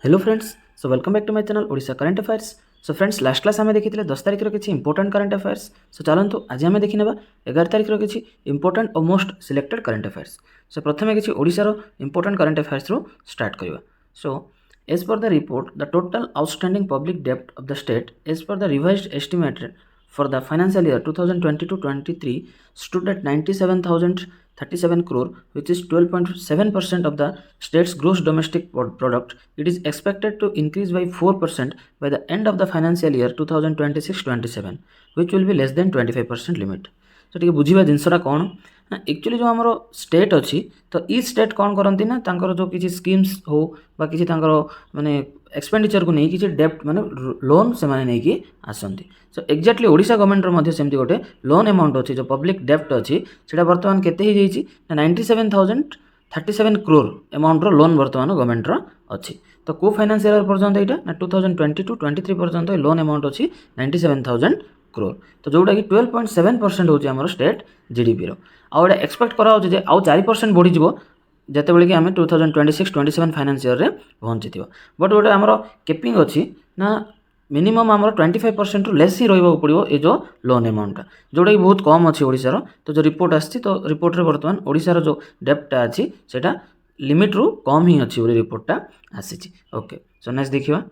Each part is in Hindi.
Hello friends, so welcome back to my channel Odisha current affairs. So friends, last class आम देखी 10 तारिख किसी इंपोर्टेंट करंट अफेयर्स। सो चलतु आज आम देखने 11 तारिख किसी इंपोर्टेंट और most selected current affairs. So प्रथम किसी ओडिशार इंपोर्टेंट करंट अफेयर्स रू स्टार्ट करवा। So as per the report the total outstanding public डेब्ट of the state as per the revised estimated for the financial year 2022-23 stood at 97,037 crore, which is 12.7% of the state's gross domestic product. It is expected to increase by 4% by the end of the financial year 2026-27, which will be less than 25% limit. तो टे बुझा जिनसा कौन ना एक्चुअली जो आमर स्टेट अच्छी तो ई स्टेट कौन करती ना जो किसी स्कीम्स हो बा किसी माने एक्सपेंडिचर को नहीं किसी डेप्ट माने लोन से माने नहीं कि आसती। सो एक्जाक्टली ओडिशा गवर्नमेंट सेमती गोटे लोन अमाउंट अच्छी जो पब्लिक डेप्ट अच्छी से बर्तमान केते ही जाइए 97,037 crore अमाउंट लोन बर्तमान गवर्नमेंट अच्छी। तो को फाइनेंशियल ईयर पर्यंत यहाँ ना 2022-23 पर्यंत लोन अमाउंट अच्छी 97,000 crore। तो जोटा कि 12.7% होची हमर स्टेट जीडीपी रो आउ एटा एक्सपेक्ट करा जे आउ 4% बढ़ी जिवो जेतेबेले कि आम 2026-27 फाइनेंस ईयर रे पहुँची थी। बट गोटे आमर केपिंग अच्छी ना मिनिमम आमर 25% लेस ही रहा पड़ो ये जो लोन अमाउंट जोटा कि बहुत कम अच्छी ओडिशार। तो जो रिपोर्ट आसी तो रिपोर्ट रे बर्तमान ओडिशार जो डेप्टा अच्छी सेटा लिमिट रु कम ही अच्छी बोली रिपोर्टा आसी। ओके, सो नेक्स्ट देखिए।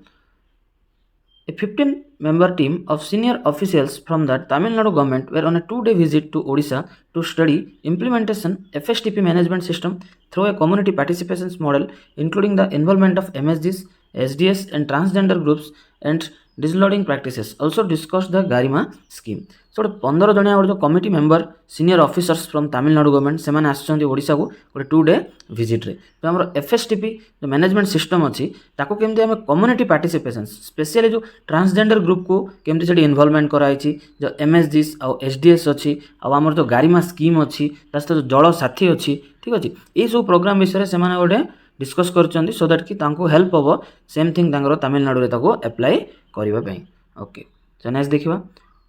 A 15-member team of senior officials from the Tamil Nadu government were on a 2-day visit to Odisha to study implementation FSTP management system through a community participation model, including the involvement of MSGs, SDS and transgender groups and disloading practices. Also discussed the Garima scheme. So 15 जणिया जो committee member senior officers from Tamil Nadu government से आसछन्ती ओडिशा को गोटे 2 डे विजिट रे। तो हमर एफएसटीपी जो मैनेजमेंट सिस्टम अच्छी ताको केमती आम कम्युनिटी पार्टिसिपेशन स्पेशली जो ट्रांसजेंडर ग्रुप को केमती से इन्वॉल्वमेंट कराई जो एमएसजीस आउ एसडीएस अच्छी आमर जो गारिमा स्कीम अच्छी जो जल साथी अच्छी ठीक अच्छे ये सब प्रोग्राम विषय से गोटे डिस्कस कर सो दैट कि हेल्प हम सेम थिंग तमिलनाडु एप्लाई करने। ओके, सो नेक्स्ट देखिए।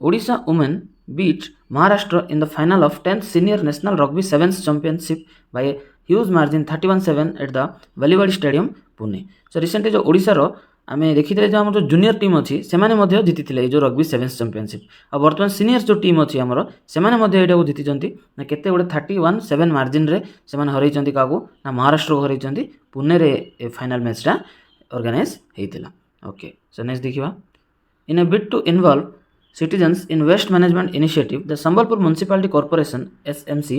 Odisha women beat Maharashtra in the final of 10th Senior National Rugby Sevens Championship by a huge margin 31-7 at the Valivadi Stadium, Pune. So recently जो ओडिशा रो आमे देखी जो आम जो जूनियर टीम अच्छी से जीति जो रग्बी सेवेन्स चैंपियनशिप आ बर्तमान सीनियर जो टीम अच्छी आमर से जीति ना केते गोटे 31-7 मार्जिन रे से हरई क्या ना महाराष्ट्र को हरई पुणे रे फाइनल मैचटा ऑर्गेनाइज होता। ओके, सो नेक्स्ट देखिए। In a bid to involve citizens in waste management initiative, the Sambalpur Municipality Corporation SMC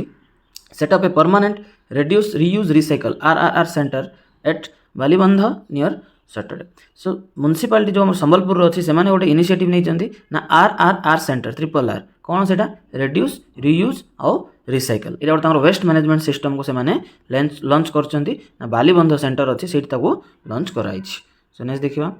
set up a permanent reduce reuse recycle RRR center at Balibandha near Saturday. So municipality जो संबलपुर अच्छी से गोटे इनिशिएटिव नहीं ना RRR सेंटर RRR कौन से reduce reuse आउ रिसाइकल ये गोटे वेस्ट मैनेजमेंट सिस्टम को से लॉन्च कर बालीबंध सेंटर अच्छी से लॉन्च कराई। सो नेक्स्ट देखिए।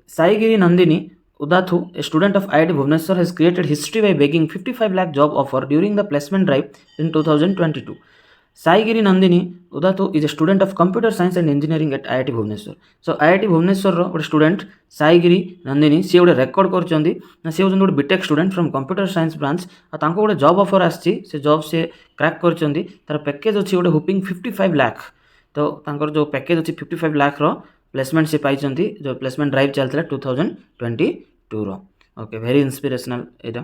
Saigiri Nandini Udathu, a student of IIT Bhubaneswar, has created history by bagging 55 lakh job offer during the placement drive in 2022. Saigiri Nandini Udathu is a student of computer science and engineering at IIT Bhubaneswar. So IIT Bhubaneswar ro gote student Saigiri Nandini से गोटे रेकर्ड करछन्ती ना से होछन गोटे BTech student from computer science branch आ तांको गोटे जॉब ऑफर आछि से जॉब से क्रैक करछन्ती तार पैकेज अछि गोटे हुपिंग 55 लाख। तो तांकर जो पैकेज अछि 55 लाख रो प्लेसमेंट से पाई जो प्लेसमेंट ड्राइव चलता 2022 रो। ओके, वेरी इंस्पिरेशनल एटा।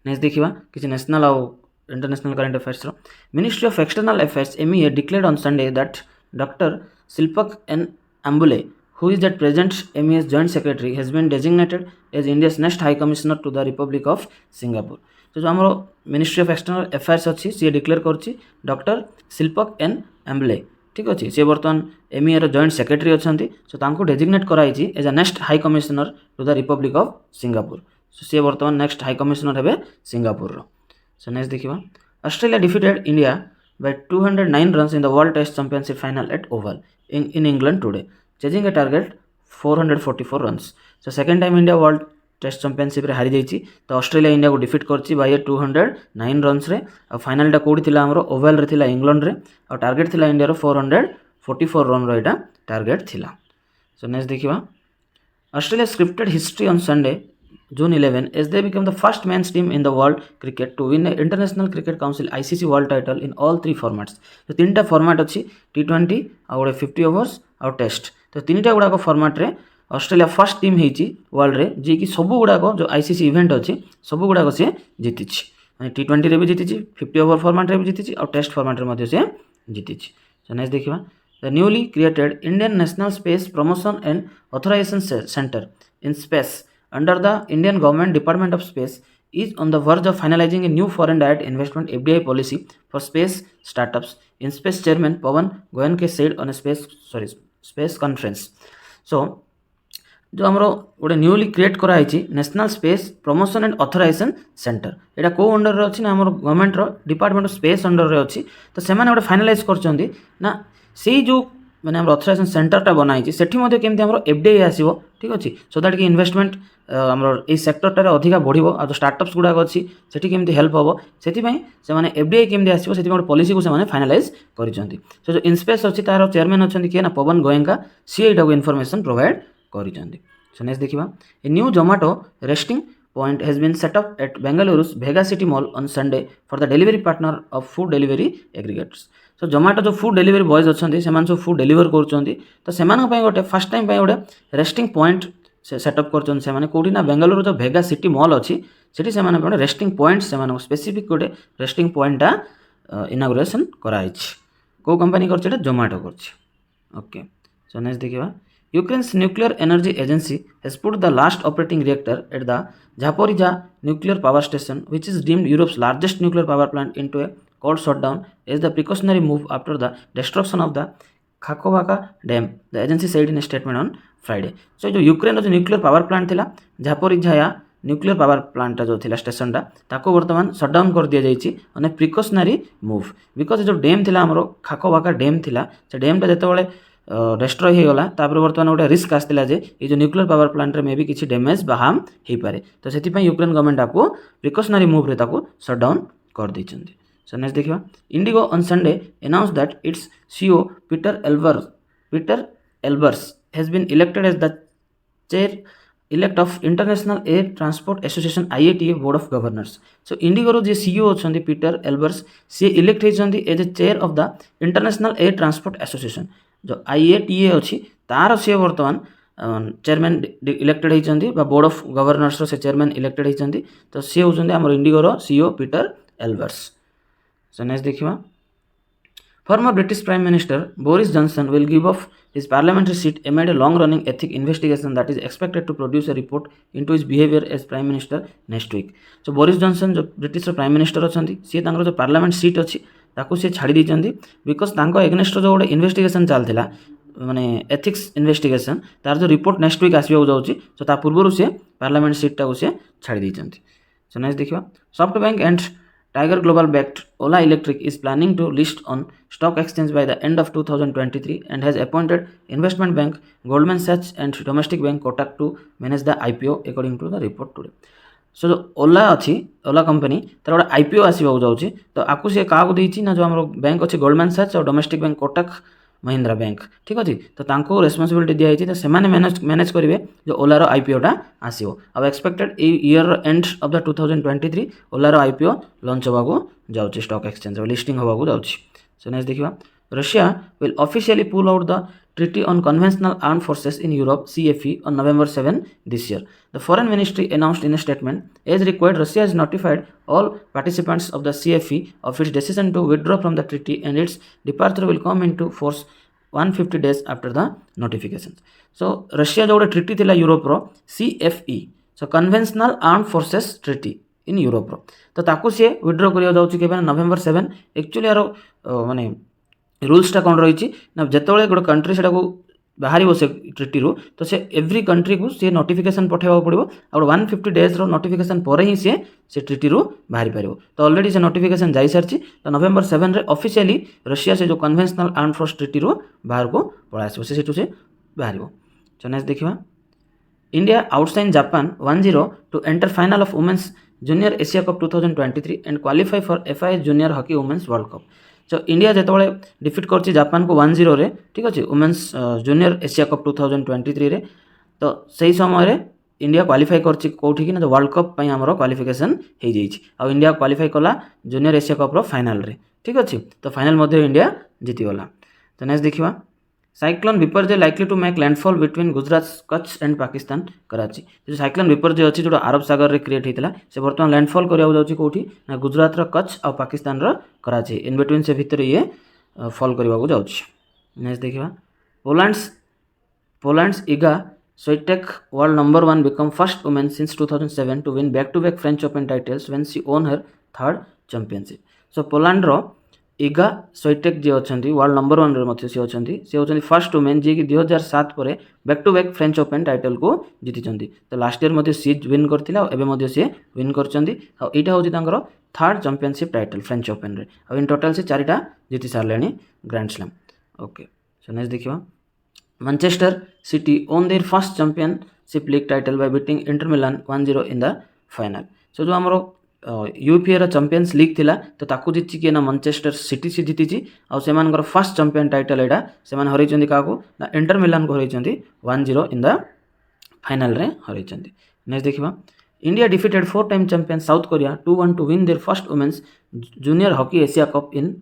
नेक्स्ट देखिए किसी नेशनल आउ इंटरनेशनल करंट अफेयर्स रो। Ministry of external affairs MEA declared on Sunday that doctor Shilpak N Ambule who is at present MEA's joint secretary has been designated as India's next high commissioner to the Republic of Singapore. तो जो आमर मिनिस्ट्री ऑफ एक्सटर्नल अफेयर्स अच्छी सी डिक्लेयर कर डॉक्टर शिल्पक एन अम्बुले ठीक अच्छे सी बर्तमान MEA रो जॉइंट सेक्रेटरी अच्छा सो तांको डेजिग्नेट कराई as a next high commissioner to the republic of Singapore. So सी बर्तमान नेक्स्ट हाई कमिशनर हे सिंगापुर रो। सो नेक्स्ट देखिए। Australia defeated India by 209 runs in the World Test Championship final at Oval in England today, chasing a target 444 runs. So second time India World test championship रे हारी जाइए तो ऑस्ट्रेलिया इंडिया को डिफिट करछि बाय 209 रन्स रे। आ फाइनल कोडी थिला हमरो ओवल रे थिला इंग्लैंड रे और टारगेट थिला इंडिया रो 444 रन रो एटा टारगेट थिला। सो नेक्स्ट देखिबा। Australia scripted history on Sunday June 11 as they became the first men's team in the world cricket to win an International Cricket Council ICC world title in all three formats. तो तीनटा फॉर्मेट अच्छी T20 आ गोटे 50 ओवर्स आ टेस्ट तो तीनटा गुड़ाक फॉर्मेट रे ऑस्ट्रेलिया फर्स्ट टीम होती वर्ल्ड रे जी कि सब गुड़ाक जो ICC इवेंट अच्छी सब गुड़ाक सी जीति T20 रे भी जीति 50 ओवर फॉर्मेट रे भी जीति और टेस्ट फॉर्मेट रे मध्य से जीति सो नेक्स्ट देखिबा the newly created Indian National Space Promotion and Authorisation Centre in space under the Indian Government Department of Space is on the verge of finalizing a new foreign direct investment FDI policy for space startups. In space chairman Pawan Goenka said on a space conference. So जो आमर गोटे न्यूली क्रिएट कराई National Space Promotion and Authorisation Centre यहाँ कौ अंडर रे अच्छी ना आम government department of space under रे अच्छी तो से गोटे फाइनालाइज कर ना से जो मैंने ऑथराइजेशन सेंटरटा बनाई से केमती आम एफडीआई आसो ठीक अच्छे सो दैट कि इन्वेस्टमेंट आमर ये सेक्टरटारे अधिका बढ़ो आ जो स्टार्टअप्स गुड़ाक अच्छी सेठी केमती हेल्प हम से एफडीआई केमती आसो से गोटे पॉलिसी को से फाइनालाइज कर जो इनस्पेस अच्छी तार चेयरमैन अच्छा किए ना पवन गोयंका सी यहाँ इनफॉरमेशन प्रोवाइड कर सो नेक्स्ट देखा a new Zomato resting point has been set up at Bengaluru's Vega City Mall on Sunday for the delivery partner of food delivery aggregators. So Zomato जो food delivery boys अच्छे से food deliver कर तो से गोटे फर्स्ट टाइम गोटे रेस्टिंग पॉइंट सेटअप कर कौटी ना बेंगालुरु जो भेगा सिटी मॉल अच्छी से गोटे रेस्टिंग पॉइंट से स्पेसिफिक गोटे रेस्टिंग पॉइंटा इनागुरेसन कराई कौ कंपनी कर जोमाटो कर ओके सो नेक्स्ट देखिए Ukraine's nuclear energy agency has put the last operating reactor at the Zaporizhzhia nuclear power station, which is deemed Europe's largest nuclear power plant, into a cold shutdown as the precautionary move after the destruction of the Kakhovka dam, the agency said in a statement on Friday. So, जो यूक्रेन जो न्यूक्लियर पावर प्लांट थिला झापोरिझ्या न्यूक्लियर पावर प्लांट जो थिला स्टेशनटा ताको वर्तमान शटडाउन कर दिया जाइछि on a precautionary move because जो डैम थिला हमरो खाकोवाका डैम थिला से डैमटा जेतेबेले डेस्ट्रॉय हो गला तापर बर्तमान गोटे रिस्क आसला जे ये जो न्यूक्लियर पावर प्लांट रे मे भी किसी डैमेज बा हार्म हो पारे तो से यूक्रेन गवर्नमेंट आपको प्रिकॉशनरी मूव रे ताको शटडाउन कर दैछन्ती सो नेक्स्ट देखिबा IndiGo on Sunday announce that its CEO Peter Elbers has been elected as the chair elect of International Air Transport Association IATA board of governors so IndiGo जो सीईओ अच्छा पीटर एल्बर्स सी इलेक्ट होती as a chair of the International Air Transport Association जो IATA अच्छी तार सी बर्तमान चेयरमैन इलेक्टेड होती बोर्ड ऑफ गवर्नर्स से चेयरमैन इलेक्टेड होती तो सी होती आम इंडिगोर CEO Peter Elbers so next देखिए Former British Prime Minister Boris Johnson will give up his parliamentary seat amid a long-running ethics investigation that is expected to produce a report into his behavior as Prime Minister next week. So Boris Johnson जो British Prime Minister अच्छी सी जो पार्लियामेंट सीट अच्छी ताकू सी छाड़ी देइछन्ती बिकॉज तांको एगेनेस्ट जो गोटे इन्वेस्टिगेशन चलता माने एथिक्स इन्वेस्टिगेशन तार जो रिपोर्ट नेक्स्ट वीक आसवाक जाऊँगी सो ता पूर्व से पार्लियामेंट सीट टाक सी छाड़ी देइछन्ती सो नेक्स्ट देखिए SoftBank and Tiger Global backed Ola Electric is planning to list on stock exchange by the end of 2023 and has appointed investment bank Goldman Sachs and domestic bank Kotak to manage the IPO according to the report today. So जो ओला अच्छी ओला कंपनी तार गोटे IPO आसवाक जाऊँगी तो आपको सी क्या देती ना जो आम बैंक अच्छे गोल्डमैन सैक्स और domestic bank Kotak Mahindra bank ठीक अच्छे तो तांको रेस्पॉन्सिबिलिटी दिखाई तो सेमाने मैनेज करेंगे जो ओलार IPOटा आसो अब expected year end of the 2023 ओलार IPO launch होगा जाऊँगी स्टॉक एक्सचेंज लिस्टिंग होगा जाऊँगी सो नेक्स्ट देखिए Russia will officially pull out the Treaty on Conventional Armed Forces in Europe CFE on November 7 this year. The Foreign Ministry announced in a statement, as required, Russia has notified all participants of the CFE of its decision to withdraw from the treaty and its departure will come into force 150 days after the notification. So Russia जो treaty थिला यूरोप रो CFE so Conventional Armed Forces Treaty in Europe रो तो ताकू सी विड्रॉ करिया जाउची केबे नवेम्बर 7 एक्चुअली यार माने रूल्सटा कौन रही ना जिते गोटे कंट्री से बाहर से ट्रिटी रू तो से एव्री कंट्री को सी नोटिफिकेशन पठाइबा पड़ो और 150 डेज रो नोटिफिकेशन पर ही से ट्रिटी रू बाहर पार तो ऑलरेडी से नोटिफिकेशन जाई सारी तो नवेम्बर 7 रे ऑफिशियली रशिया से जो कन्वेंशनल आर्म फोर्स ट्रिटी रू बाहर को पड़ा आसो से बाहर सो नेक्स्ट देखिए India outshine Japan 1-0 to enter final of women's junior Asia cup 2023 and qualify for FIS junior hockey women's world cup so India जिते डिफिट कर जापान को 1-0 रे ठीक अच्छे वुमेन्स जूनियर एशिया कप 2023 रे तो सही समय इंडिया क्वालिफाई करछि कोठी कि ना वर्ल्ड कप पई हमरो क्वालिफिकेशन हे जाइछि आ इंडिया क्वालिफाई कला जूनियर एशिया कप रो फाइनल रे ठीक अछि तो फाइनल मध्ये इंडिया जीति गला। तो नेक्स्ट देखिबा cyclone Biparjoy likely to make landfall between Gujarat Kutch and Pakistan Karachi जो साइक्लोन विपर्जय अच्छी जो अरब सागर रे क्रिएट होता से बर्तमान लैंडफॉल करिया जाउछि कोठी ना गुजरात रो कच्छ और पाकिस्तान रो कराची इन बिटवीन से भितर ये फॉल करबा जाउछि। नेक्स्ट देखिबा Poland's Iga Swiatek world number 1 become first woman since 2007 to win back to back French Open titles when she won her third championship। so Poland रो इगा स्विटेक जी अच्छा वर्ल्ड नंबर 1 रे मध्य सी अच्छा फर्स्ट वुमेन जी कि 2007 पर back to back French Open title को जीति तो लास्ट ईयर मध्य सी विन करथिला एबे मध्य सी विन करचंदी आ एटा होची तांकर third championship title French Open रे आ इन टोटल से चारिटा जीति सारलेनी grand slam. Okay so next देखिबा Manchester City won their first championship league title by beating Inter Milan 1-0 in the final. So जो हमरो यूपीए चैंपियंस लीग थिला तो ताकू जीति कि ना मैनचेस्टर सिटी से जीति आ सेमानकर फर्स्ट चैंपियन टाइटल एटा सेमान हरैचंदी काको ना इंटर मिलान को हरैचंदी 1-0 इन द फाइनल रे हरैचंदी। नेक्स्ट देखिबा India defeated 4 time champion South Korea 2-1 to win their first women's junior hockey Asia cup in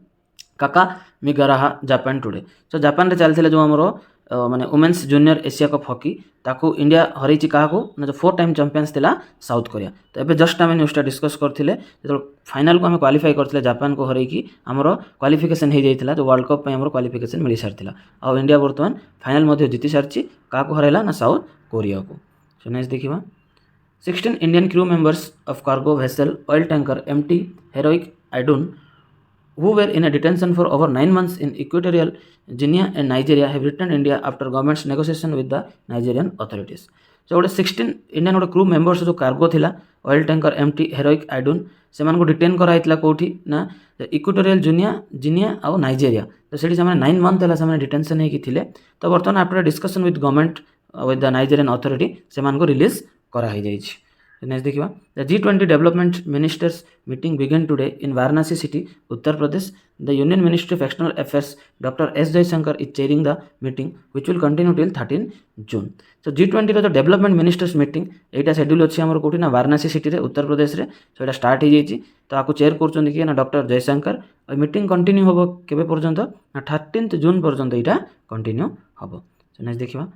Kakamigahara Japan today. So Japan रे चलथिले जो हमरो माने women's junior Asia cup hockey ताकू इंडिया हरैछि काको ना जो 4 टाइम चैंपियंस थिला साउथ कोरिया। तो एबे जस्ट आमे न्यूज़ डिस्कस करथिले जो फाइनल को हमें क्वालिफाई करथिले जापान को हरैकि हमरो क्वालिफिकेशन हे जाइथिला जो वर्ल्ड कप पे हमरो क्वालिफिकेशन मिली सारथिला आ इंडिया वर्तमान फाइनल मध्ये जीति सारछि काको हरैला ना साउथ कोरिया को। सो नेक्स्ट देखिबा 16 Indian crew members of cargo vessel oil tanker MT heroic Idun who were in a detention for over 9 months in Equatorial Guinea and Nigeria have returned India after government's negotiation with the Nigerian authorities। so गोटे 16 इंडियन गोटे क्रू मेंबर्स जो कार्गो थिला ऑयल टैंकर एमटी हेरोइक आइडुन से को डिटेन कराइला कोठी ना इक्वेटोरियल जिनिया और नाइजेरिया तो सेठी से 9 मंथ है से डिटेंशन होगी थिले तो बर्तमान after discussion with government with the Nigerian authority से रिलीज कराई जाइछि। नेक्स्ट देखिबा the G20 development ministers meeting began today in Varanasi city Uttar Pradesh. The Union Ministry of external Affairs doctor S Jaishankar is chairing the meeting which will continue till 13 June. So G20 रो जो डेवलपमेंट मिनिस्टर्स मीटिंग एटा शेड्यूल अछि हमर कोठी ना वाराणसी सिटी रे उत्तर प्रदेश रे सो एटा स्टार्ट हो जाइछि तो आकु चेयर करचोंदी कि ना डॉक्टर जयशंकर और मीटिंग कंटिन्यू होबो केबे पर्यंत ना 13 जून पर्यंत एटा कंटिन्यू होबो। सो नेक्स्ट देखिबा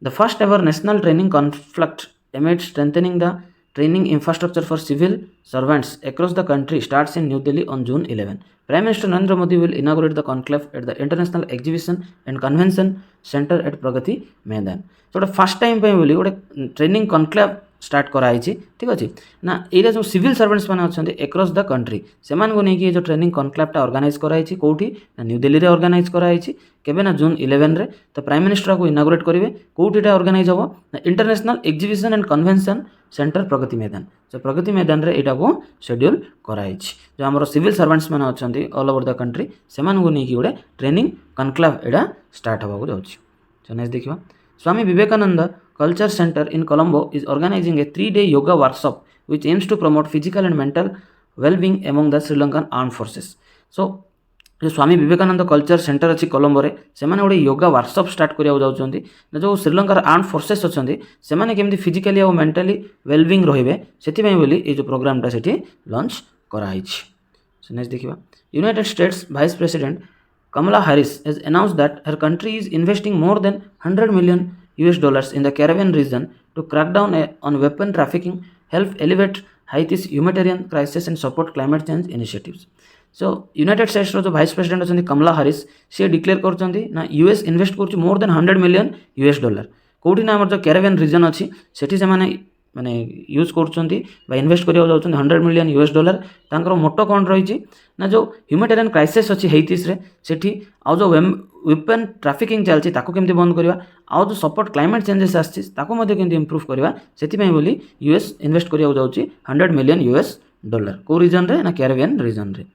the first ever national training conflict amid strengthening the training infrastructure for civil servants across the country starts in New Delhi on June 11। Prime Minister Narendra Modi will inaugurate the conclave at the International Exhibition and Convention Center at Pragati Maidan। so first time पे बोली गोटे ट्रेनिंग कॉन्क्लेव स्टार्ट कराई ठीक अच्छे ना ये जो सिविल सर्वेंट्स मैंने अच्छा एक्रॉस द कंट्री से नहीं जो ट्रेनिंग कॉन्क्लेवटा ऑर्गेनाइज कराई कौटी ना न्यू दिल्ली रे ऑर्गेनाइज कराई केबे ना जून 11 रे तो प्राइम मिनिस्टर को इनागुरेट करेंगे कौटीटा ऑर्गेनाइज हम ना international exhibition and convention centre Pragati Maidan. So Pragati Maidan रे एटा को शेड्यूल कराई जो आम सिविल सर्वेंट्स मैंने अच्छा ऑल ओवर द कंट्री से नहीं गोटे ट्रेनिंग कॉन्क्लेव एटा स्टार्ट होगा जाऊँगी। सो नेक्स्ट देखिए Swami Vivekananda Culture Center in Colombo is organizing a 3-day yoga workshop which aims to promote physical and mental well-being among the Sri Lankan armed forces। so जो स्वामी विवेकानंद कल्चर सेंटर अच्छी कोलंबो रे से गोटे योगा वर्कशॉप स्टार्ट करिया जाउछंती जो श्रीलंकार आर्म फोर्सेस अच्छी से केमती फिजिकली और मेंटली वेलबिंग रहिबे सेति बोली ये जो प्रोग्रामटा सेठी लॉन्च कराई। सो नेक्स्ट देखिबा United states vice president Kamala Harris has announced that her country is investing more than $100 million in the Caribbean region to crack down on weapon trafficking, help elevate Haiti's humanitarian crisis and support climate change initiatives। so United States रो जो वाइस प्रेसिडेंट अच्छा कमला हारिस सी डिक्लेयर करछंती ना यूएस इन्वेस्ट कर मोर देन $100 million कौटी ना जो कैरेबियन रीजन अच्छी सेठी से माने यूज कर इन्वेस्ट करिया जाउछन $100 million तांकर मोटो कौन रही ना जो ह्यूमैनिटेरियन क्राइसिस अच्छी हेइतिस रे सेठी आ जो वेपन ट्राफिकिंग चलछि ताको केमती बंद करबा आ जो सपोर्ट क्लाइमेट चेंजेस आछि ताको मध्ये केमती इंप्रूव करबा सेति पई बोली यूएस इन्वेस्ट करिया जाउछि $100 million को रीजन रे ना कैरेबियन रीजन रे।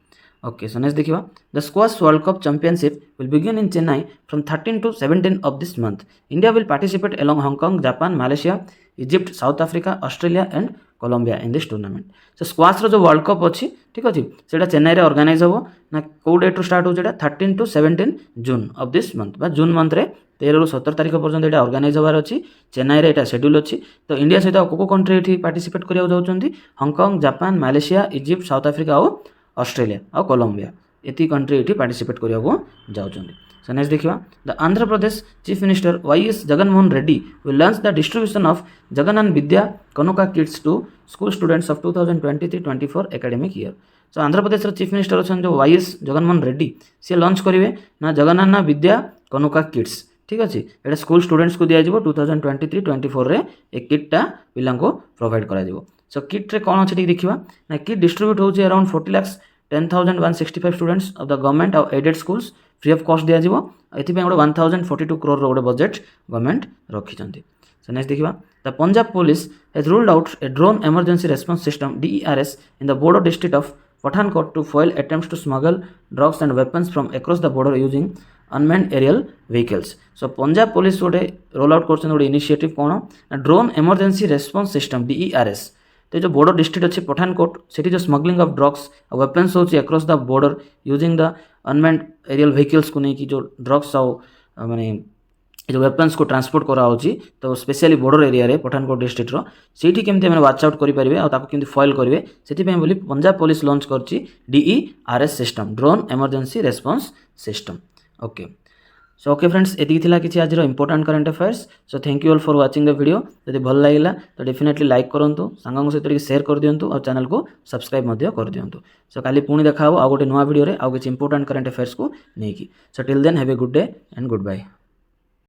ओके सो नेक्स्ट देखिबा the squash world cup championship will begin in Chennai from 13 to 17 of this month। India will participate along Hong Kong, Japan, Malaysia, Egypt South Africa Australia and Colombia in this tournament. So squash रो जो वर्ल्ड कप अच्छी ठीक अच्छे से चेन्नई रे ऑर्गेनाइज हम ना कौ डेट रू स्टार्ट होता 13 to 17 June of this month बा जून मंथ रे 13 ରୁ 17 तारीख पर्यंत यहाँ ऑर्गेनाइज होवार अच्छी चेन्नई रे यहाँ शेड्यूल अच्छी। तो इंडिया सहित को कंट्री ये पार्टिसिपेट करा जाऊँच Hong Kong Japan Malaysia Egypt South Africa और ऑस्ट्रेलिया और कोलंबिया ये कंट्री ये पार्टिसिपेट करा जाऊँच। सो नेक्स्ट देखा the Andhra Pradesh chief minister YS Jaganmohan Reddy will launch the distribution of Jagananna Vidya Kanuka kits to school students of 2023-24 academic year. So Andhra Pradesh chief minister अच्छा जो YS जगनमोहन रेड्डी सी लॉन्च करेंगे ना जगनन्ना विद्या कनुका किट्स ठीक अच्छे ये स्कूल स्टूडेंट्स को दिज्व 2023-24 रे एक किट्टा पिला प्रोवाइड कर। सो किट्रे कौन अच्छे देखा ना किट डिस्ट्रीब्यूट हो around 40,10,165 students of the government और aided schools free of cost दिज्व ये गोटे 1,042 crore गोटे बजेट गवर्नमेंट रखिंट। सो नेक्स्ट देखा the Punjab police has rolled out a drone emergency response system DERS in the border district of Pathankot to foil attempts to smuggle drugs and weapons from across the border using unmanned aerial vehicles. So Punjab police गोटे रोल आउट कर इनिशिएटिव कौन ना drone emergency response system DERS। तो जो बॉर्डर डिस्ट्रिक्ट अच्छे पठानकोट से जो स्मगलिंग ऑफ ड्रग्स और वेपन्स होची across the border using the unmanned aerial vehicles को नहीं कि जो ड्रग्स आउ माने जो वेपन्स को ट्रांसपोर्ट करा होची तो स्पेशली बॉर्डर एरिया रे पठानकोट डिस्ट्रिक्ट रो सेठी केमते मैंने वाच आउट करि परिबे आ ताको केमते फॉइल करिवे सेठी पे बोली पंजाब पुलिस लॉन्च करची DERS system drone emergency response system. Okay so okay friends ये थिला किछि आज important current affairs. So thank you all for watching the video. यदि भल लागिला तो डेफिनेटली लाइक करंतु सांगों सहित शेयर कर दियंतु और चैनल को सब्सक्राइब मध्य कर दियंतु। सो काली पुणी देखा आ गोटे नुआ वीडियो रे आ किछि इंपोर्टेंट करंट अफेयर्स को नेकी। So till then have a good day and good bye.